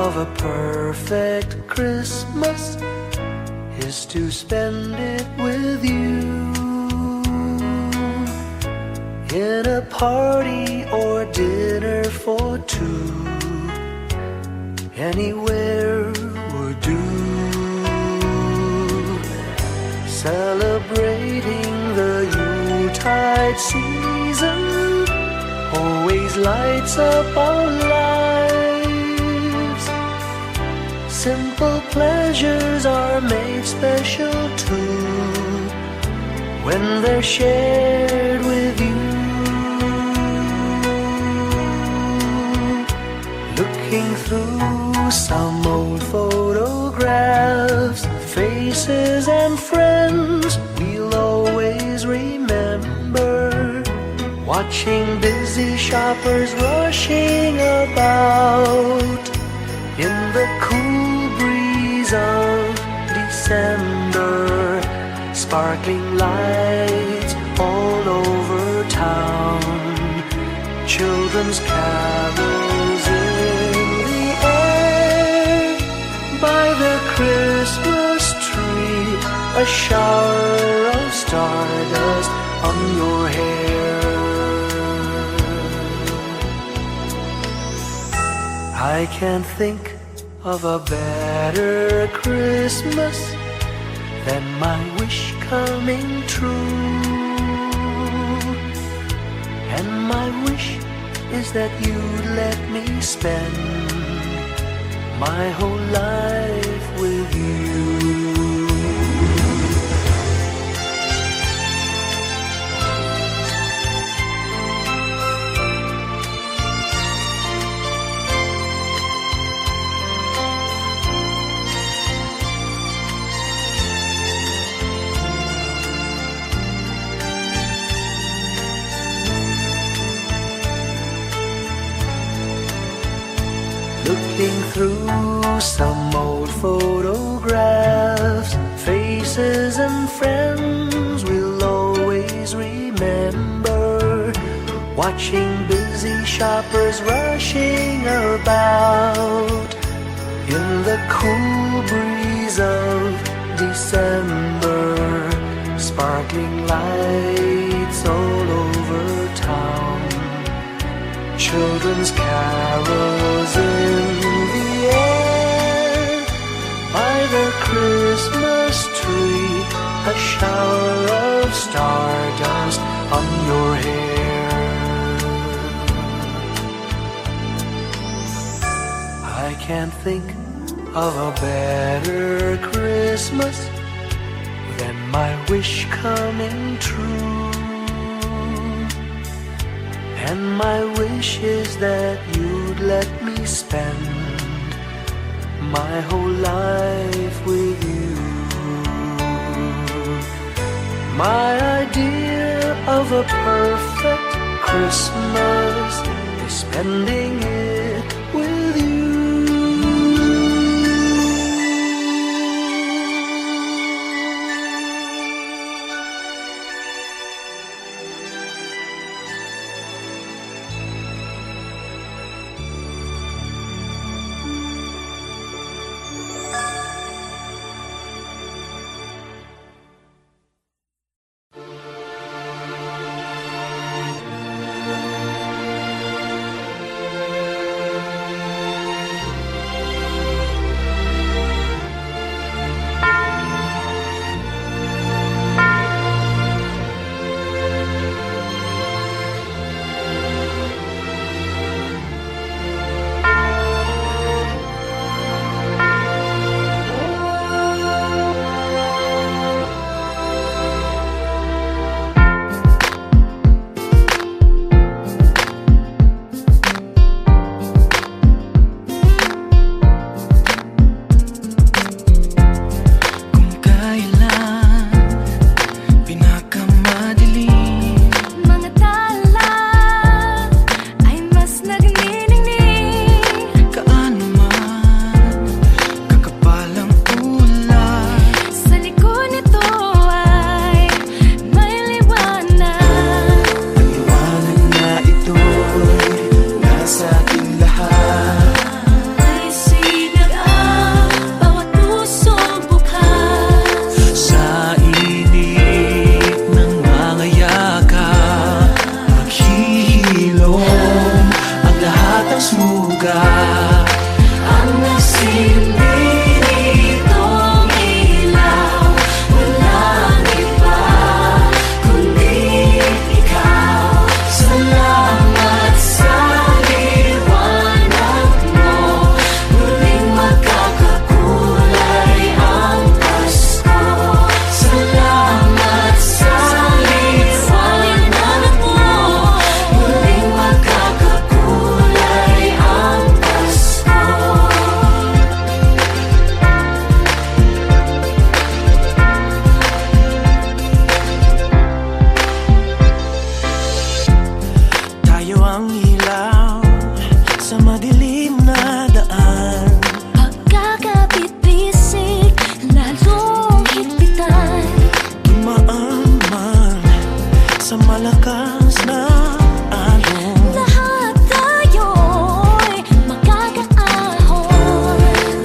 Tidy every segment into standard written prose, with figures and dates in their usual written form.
of a perfect Christmas is to spend it with you, in a party or dinner for two. Anywhere would do. Celebrating the Yuletide season always lights up our lives. Simple pleasures are made special too when they're shared with you. Looking through some old photographs, faces and friends we'll always remember. Watching busy shoppers rushing about in the cool breeze of December. Sparkling lights all over town, children's carols in the air. By the Christmas tree, a shower of stardust on your hair. I can't think of a better Christmas than my wish coming true. And my wish is that you'd let me spend my whole life with you. Looking through some old photographs, faces and friends we'll always remember. Watching busy shoppers rushing about in the cool breeze of December. Sparkling lights all over town, children's carols in the air. By the Christmas tree, a shower of stardust on your hair. I can't think of a better Christmas than my wish coming true. And my wish is that you'd let me spend my whole life with you. My idea of a perfect Christmas is spending it with you. sa malakas na alon. Lahat tayo'y makakaahon.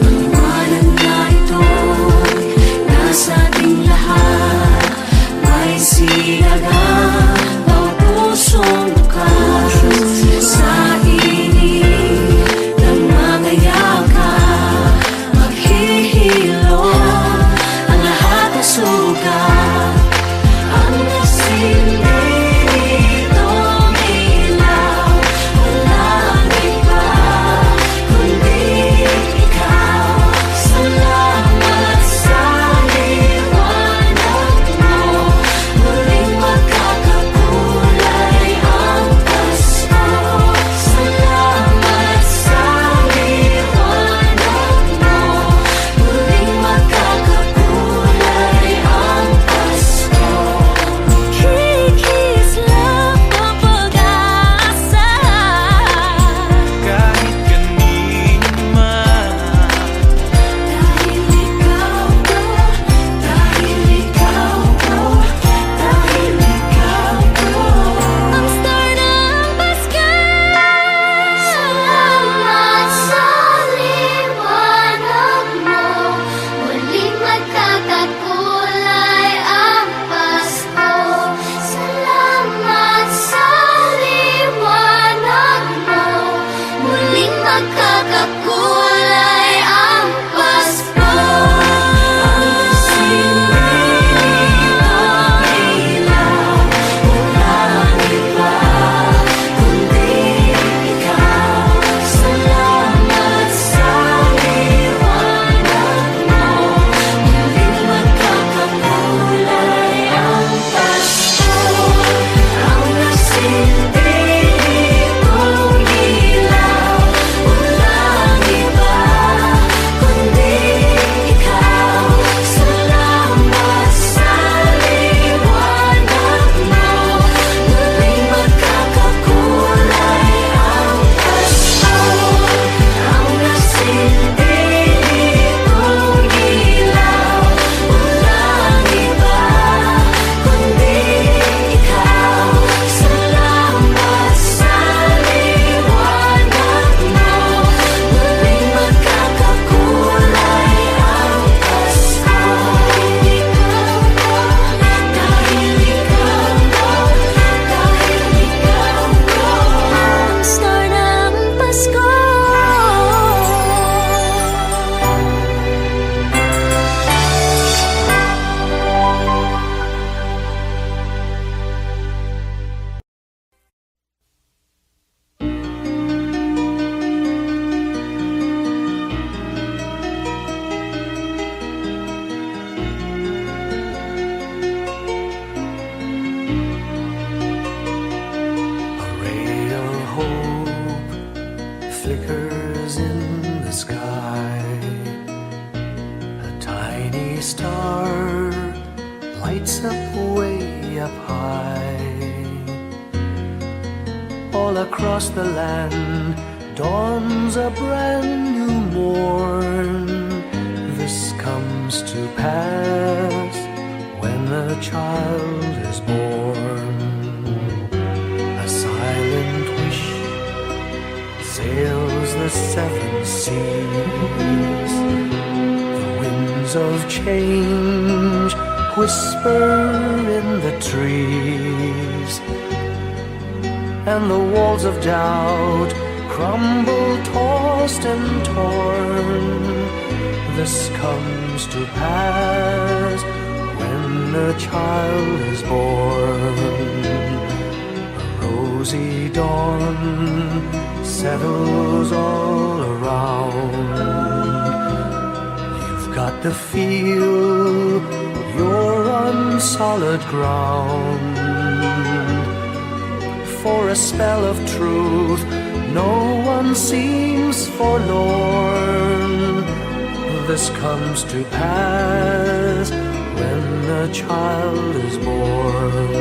Liwanag na ito'y nasa ating lahat. May sinagang bawat pusong bukas. Sa init ng mga yakap, maghihilom ang lahat ng sugat. Ang nasilbi nitong ilaw, walang iba kundi ikaw. Salamat sa liwanag mo, muling magkakakulay ang Pasko. Salamat sa liwanag mo, muling magkakakulay ang Pasko. Kikislap ang pag-asa. Kahit kanino man, dahil ikaw ko, dahil ikaw ko, dahil ikaw ko. Ang star ng Pasko. Salamat sa liwanag mo, muling magkakakulay ang Pasko. Salamat sa liwanag mo, muling magkakakulay ang Pasko. Ang star ng Pasko. A ray of hope flickers in the sky. A tiny star lights up way up high. All across the land dawns a brand new morn. This comes to pass when a child is born. A silent wish sails the seven seas. The winds of change whisper in the trees, and the walls of doubt crumble, tossed and torn. This comes to pass when a child is born. A rosy dawn settles all around. You've got to feel you're on solid ground. For a spell of truth, no one seems forlorn. This comes to pass when a child is born.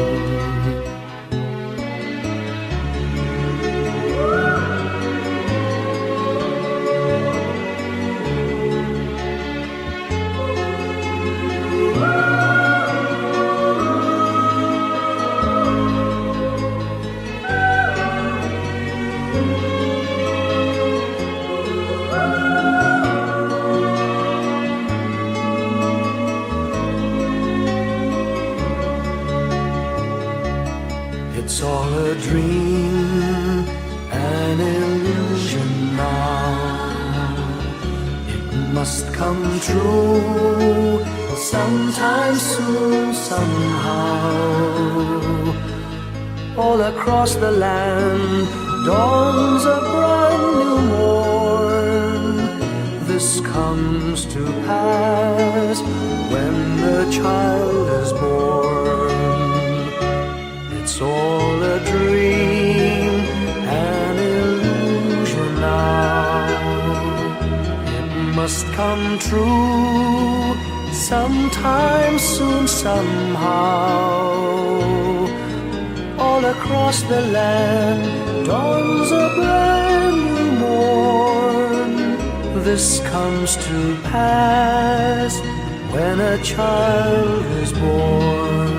It's all a dream, an illusion now. It must come true sometime soon, somehow. All across the land dawns a brand new morn. This comes to pass when the child is born. It's all a dream, an illusion now. It must come true sometime soon, somehow. All across the land dawns a brand new morn. This comes to pass when a child is born.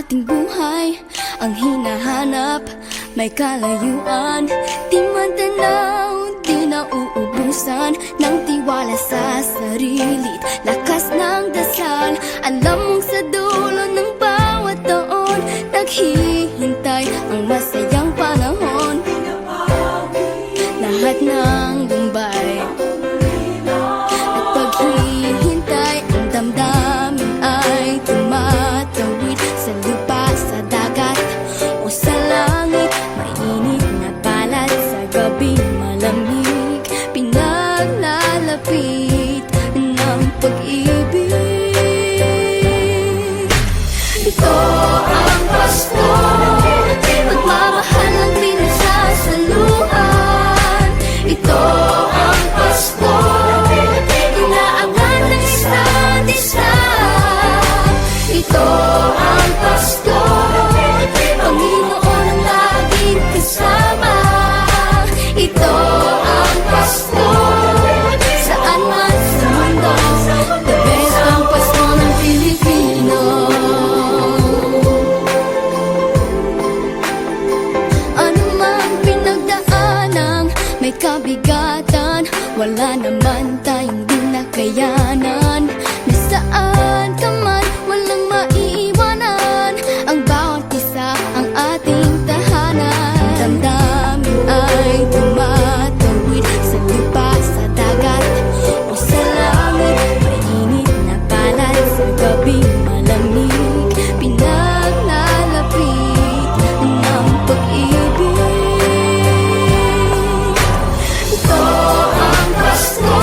ating buhay ang hinahanap, may kalayuan, di matanaw, di nauubusan ng tiwala sa sarilit, lakas ng dasal. Alam mong sa dulo ng bawat taon, naghihintay ang masayang panahon. Lahat ng lumbay at paghihintay, ang damdamin ay tumatawid sa lupa, sa dagat o sa langit. Mainit na palad sa gabi, malamig, pinaglalapit ng pag-ibig. Ito ang Pasko, pagmamahal ang pinagsasaluhan. Ito ang Pasko, inaangan ng isa't isa. Ito ang Pasko, Panginoon ang laging kasama. Ito ang Pasko, saan man sa mundo, the best ang Pasko ng Pilipino. Ano mang pinagdaanang may kabigatan, wala naman tayong di nakayanan. Nasaan ka man, walang maiiwanan, ang bawat isa ang ating tahanan. Damdamin ay tumatawid sa lupa, sa dagat o sa langit. Mainit na palad sa gabi, malamig, pinaglalapit ng pag-ibig. Ito ang Pasko,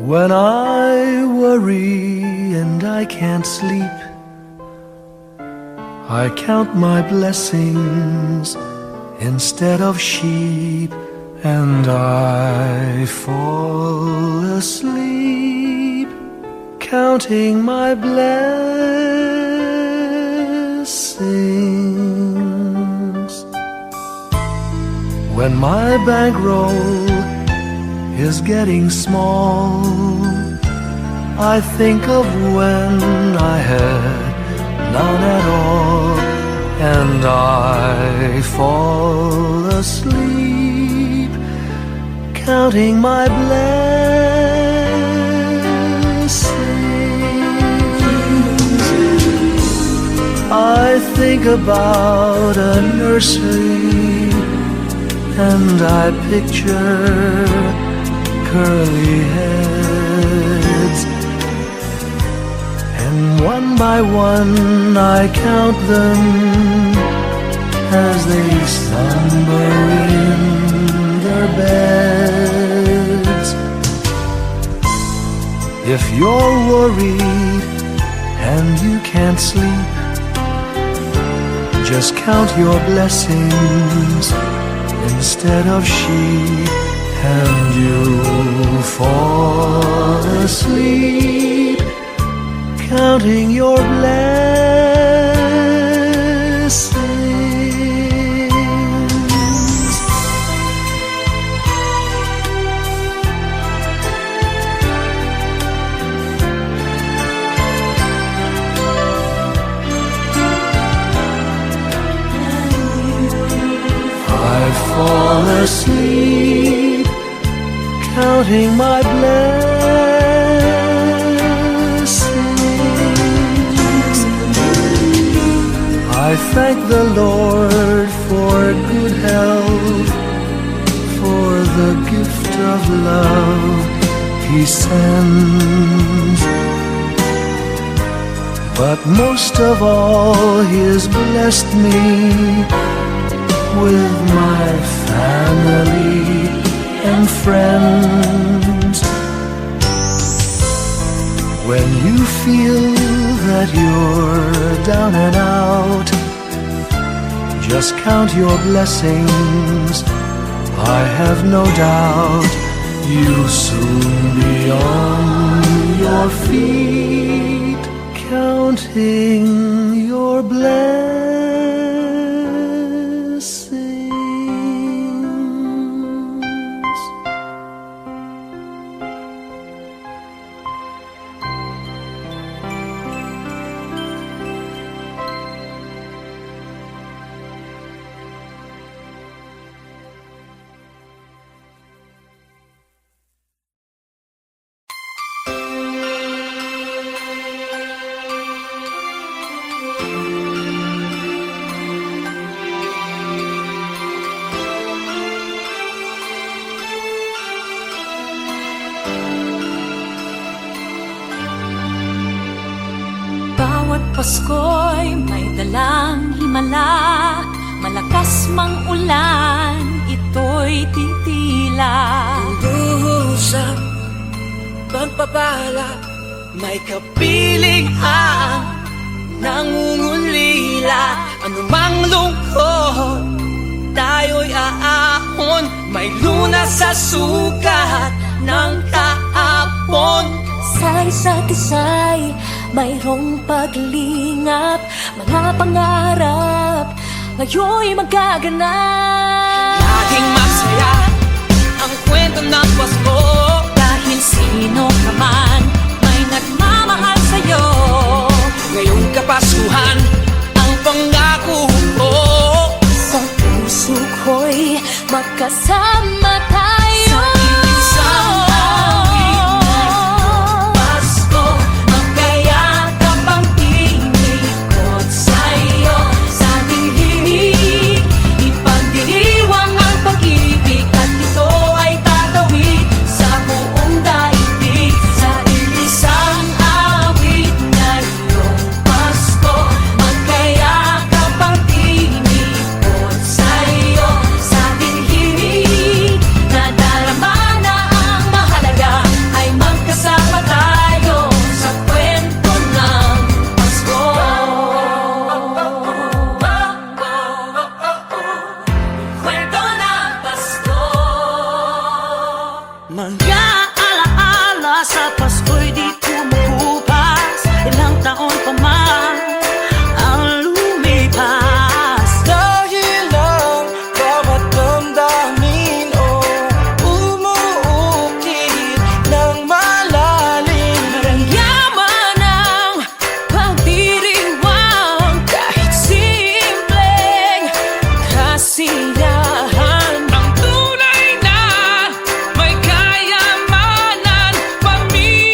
When I worry and I can't sleep, I count my blessings instead of sheep, and I fall asleep counting my blessings. When my bankroll is getting small, I think of when I had none at all, and I fall asleep counting my blessings. I think about a nursery, and I picture curly heads, and one by one I count them as they slumber in their beds. If you're worried and you can't sleep, just count your blessings instead of sheep, and you'll fall asleep counting your blessings. I fall asleep counting my blessings. I thank the Lord for good health, for the gift of love He sends. But most of all, He has blessed me with my family and friends. When you feel that you're down and out, just count your blessings. I have no doubt you'll soon be on your feet, counting your blessings. Bawat Pasko'y may dalang himala, malakas mang ulan, ito'y titila. Usap, pagpapala, may kapiling ang nangungulila. Anumang lungkot, tayo'y aahon, may lunas sa sukat ng kahapon. Sa isa't isa'y mayroong paglingap, mga pangarap ngayon'y magaganap. Laging masaya ang kwento ng Pasko, Dahil sino ka man may nagmamahal sa'yo. ngayong Kapaskuhan ang pangako ko. Sa puso ko'y magkasama tayo. Sa isang awit ngayong Pasko, magkayakap ang tinikot sa'yo. Sa ating himig, ipagdiriwang ang pag-ibig, at ito ay tatawid sa buong daigdig. Sa isang awit ngayong Pasko, magkayakap ang tinikot sa'yo. Sa ating himig, Mga alaala sa Pasko'y di kumukupas. Ilang taon pa man ang lumipas. Dahil ang bawat damdamin umuukit ng malalim. Maramyaman ang pagdiriwang kahit simpleng kasiyahan. Ang tunay na may kayamanan, pamilya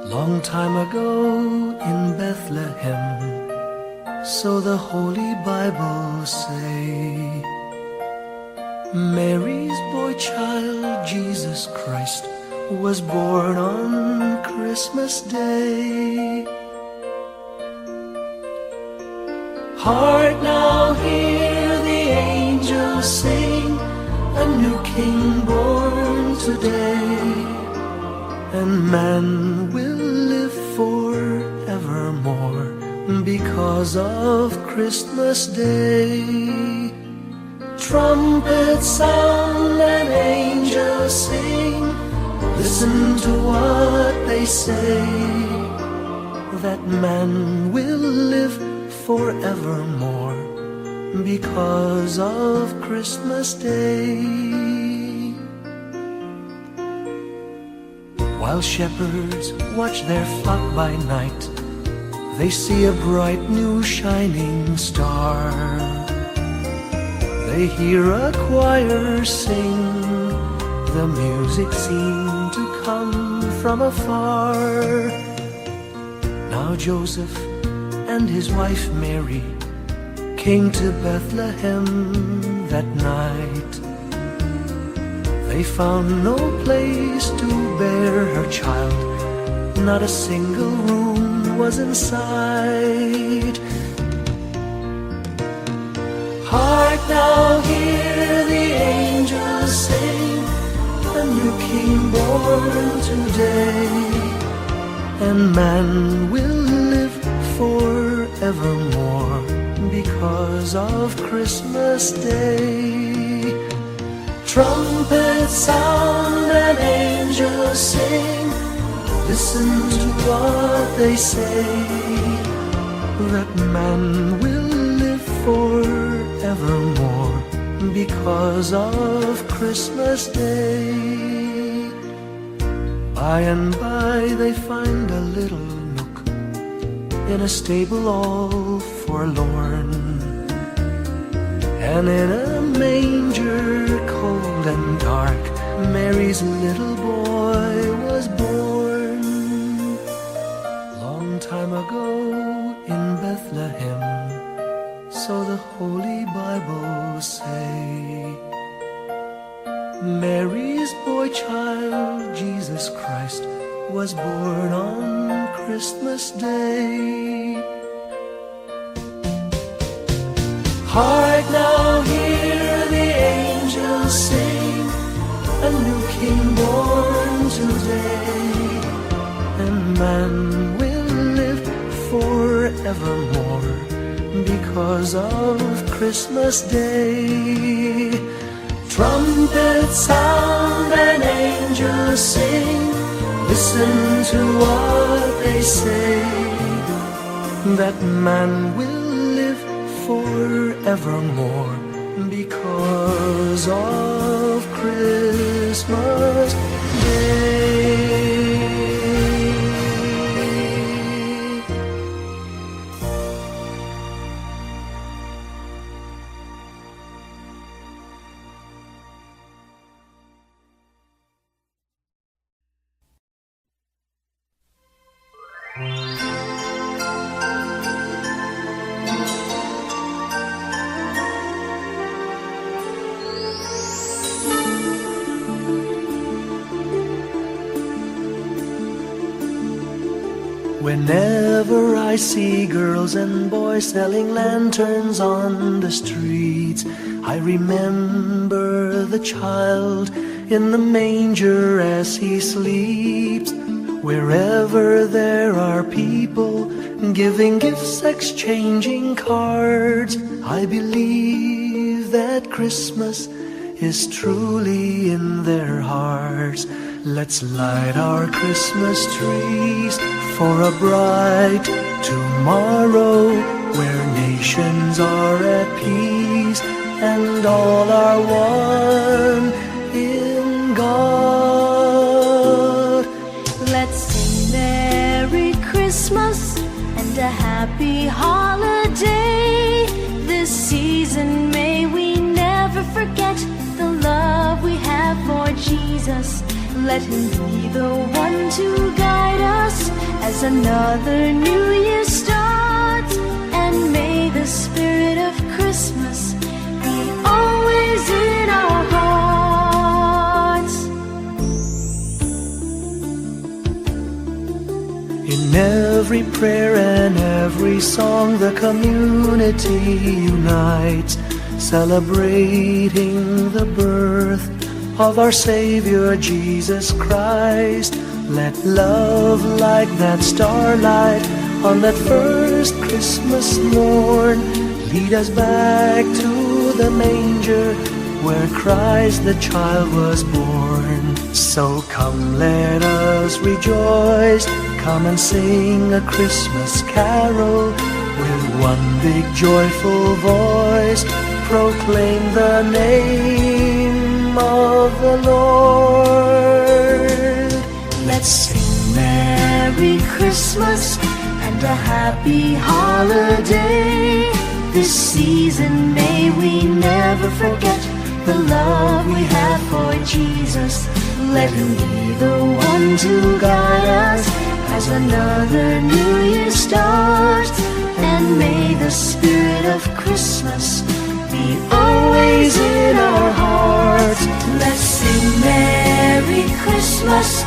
Long time ago in Bethlehem, so the Holy Bible say, Mary's boy child, Jesus Christ, was born on Christmas Day. Hark now, hear the angels sing, a new king born today, and man will live forevermore because of Christmas Day. Trumpets sound and angels sing, listen to what they say, that man will live forevermore because of Christmas Day. While shepherds watch their flock by night, they see a bright new shining star. They hear a choir sing, the music seemed to come from afar. Now Joseph and his wife Mary came to Bethlehem that night. They found no place to bear her child, not a single room was in sight. Hark now, hear the angels sing, a new king born today, and man will live forevermore because of Christmas Day. Trumpets sound and angels sing, listen to what they say, that man will live forevermore because of Christmas Day. By and by they find a little nook in a stable all forlorn, and in a manger cold and dark, Mary's little boy was born. Long time ago in Bethlehem, so the Holy Bible say, Mary's boy child, Jesus Christ, was born on Christmas Day. Hark now, hear the angels sing, a new king born today, and man will live forevermore because of Christmas Day. Trumpets sound and angels sing, listen to what they say, that man will live forevermore because of Christmas Day. Whenever I see girls and boys selling lanterns on the streets, I remember the child in the manger as he sleeps. Wherever there are people giving gifts, exchanging cards, I believe that Christmas is truly in their hearts. Let's light our Christmas trees for a bright tomorrow, where nations are at peace and all are one in God. Let's sing Merry Christmas and a happy holiday. This season may we never forget the love we have for Jesus. Let him be the one to guide us as another new year starts. And may the spirit of Christmas be always in our hearts. In every prayer and every song, the community unites, celebrating the birth of our Savior Jesus Christ. Let love like that starlight on that first Christmas morn lead us back to the manger where Christ the child was born. So come, let us rejoice, come and sing a Christmas carol with one big joyful voice, proclaim the name of the Lord. Let's sing Merry Christmas and a happy holiday. This season may we never forget the love we have for Jesus. Let him be the one to guide us as another new year starts. And may the spirit of Christmas be always in our hearts. Let's sing Merry Christmas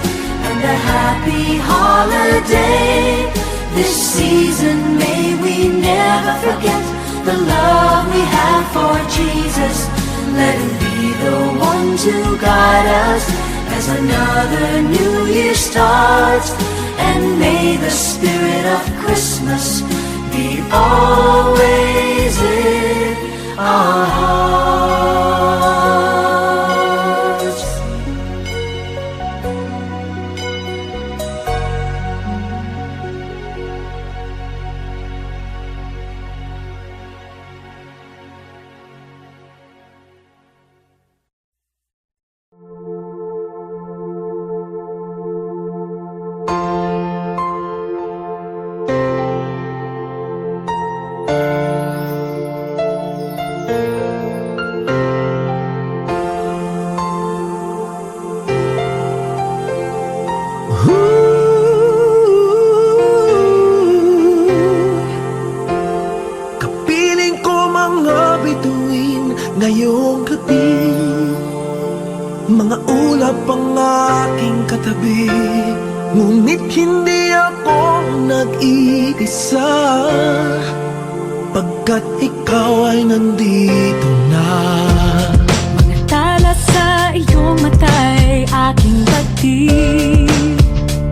and a happy holiday. This season may we never forget the love we have for Jesus. Let him be the one to guide us as another new year starts. And may the spirit of Christmas be always in our hearts. Kapiling ko mga bituin ngayong gabi, mga ulap ang aking katabi, ngunit hindi ako nag-iisa, pagkat ikaw ay nandito na. Mga tala sa iyong mata'y aking pagtig,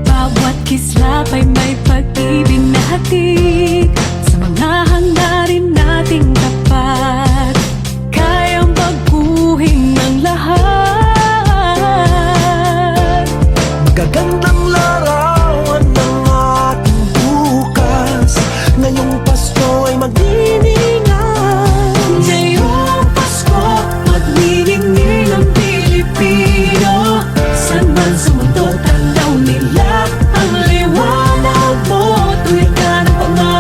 bawat kislap ay may pag-ibig na hatid. Sa mga hangarin nating tapat, kayang baguhin ang lahat. Gagandang larawan ng ating bukas, ngayong Pasko ay magdiningan. Ngayong Pasko, magniningning ang Pilipino. San man sa mundo, tanaw nila ang liwanag mo. Tuwid ka ng pangalan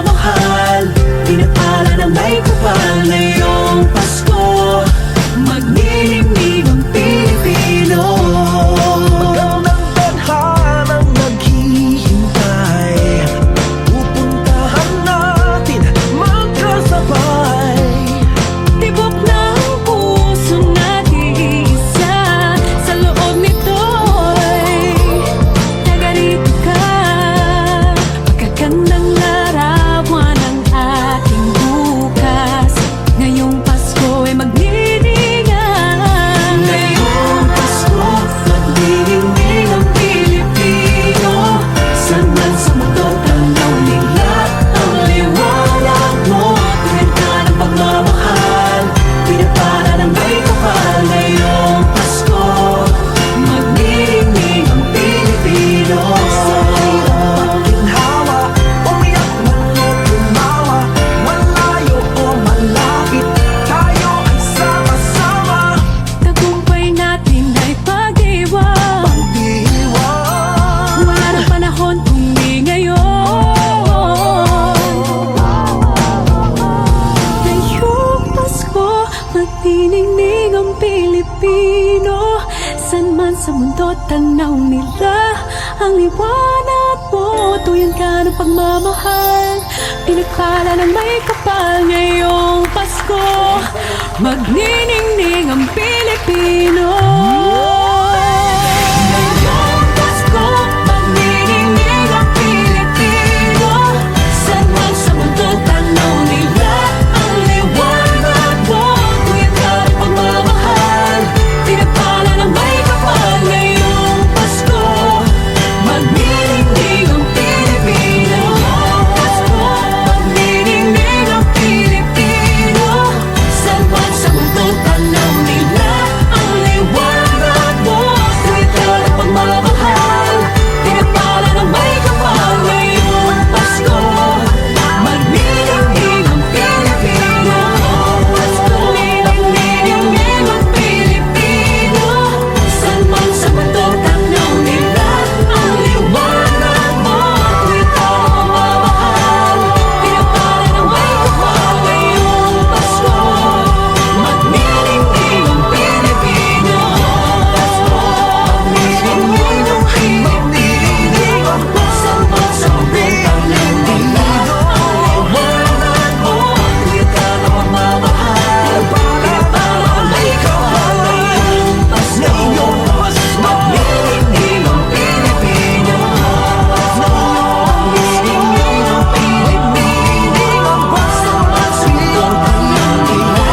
tanaw nila ang liwanag mo. Tuyan ka ng pagmamahal, pinagpala ng may kapal ngayong Pasko. Magniningning ang Pilipino. Ngayong Pasko, magniningning ang Pilipino. Saan man sa mundo tanaw nila ang liwanag mo. Tuyan ka ng pagmamahal, pinagpala ng may kapal ngayong Pasko. Magniningning ang Pilipino. Pasko, magniningning ang Pilipino. Saan man sa mundo tanaw nila ang liwanag mo. Tuwid ka ng pagmamahal, pinagpala ng may kapal ngayong Pasko. Magniningning ang Pilipino. Pasko, magniningning ang Pilipino. Saan man sa mundo tanaw nila ang liwanag mo. Tuwid ka ng pagmamahal, pinagpala ng may kapal ngayong Pasko. Magniningning ang Pilipino. Pasko, magniningning ang Pilipino. Saan man sa mundo tanaw nila ang liwanag mo. Tuwid ka ng pagmamahal, pinagpala ng may kapal ngayong Pasko. Magniningning ang Pilipino. Magniningning ang Pilipino. Saan man sa mundo tanaw nila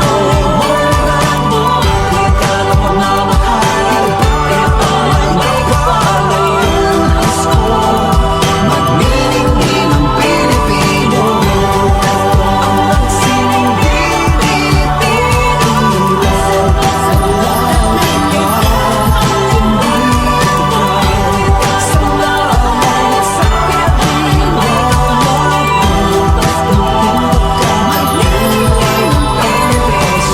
ang liwanag mo. Tuwid ka ng pagmamahal, pinagpala ng may kapal ngayong Pasko. Magniningning ang Pilipino. Ang sining Pilipino. Saan man sa mundo tanaw nila ang liwanag mo. Sa lahat sa pinagpala ng may kapal ngayong Pasko. Magniningning ang Pilipino.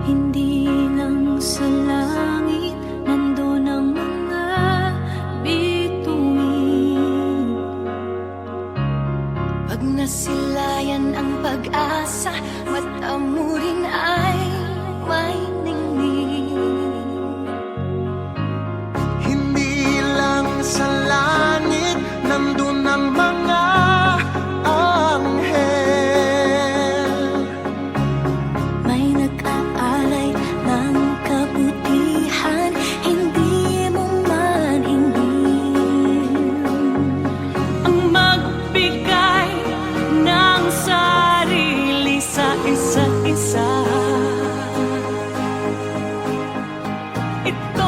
Hindi lang sa langit nandun ang mga bituin. Pag nasilayan ang pag-asa, mata mo rin ay may ningning. Hindi lang sa langit nandun ang mga anghel. May nag-aalay ng kabutihan, hindi mo man hingin. Ang magbigay ng sarili sa isa't isa. Ito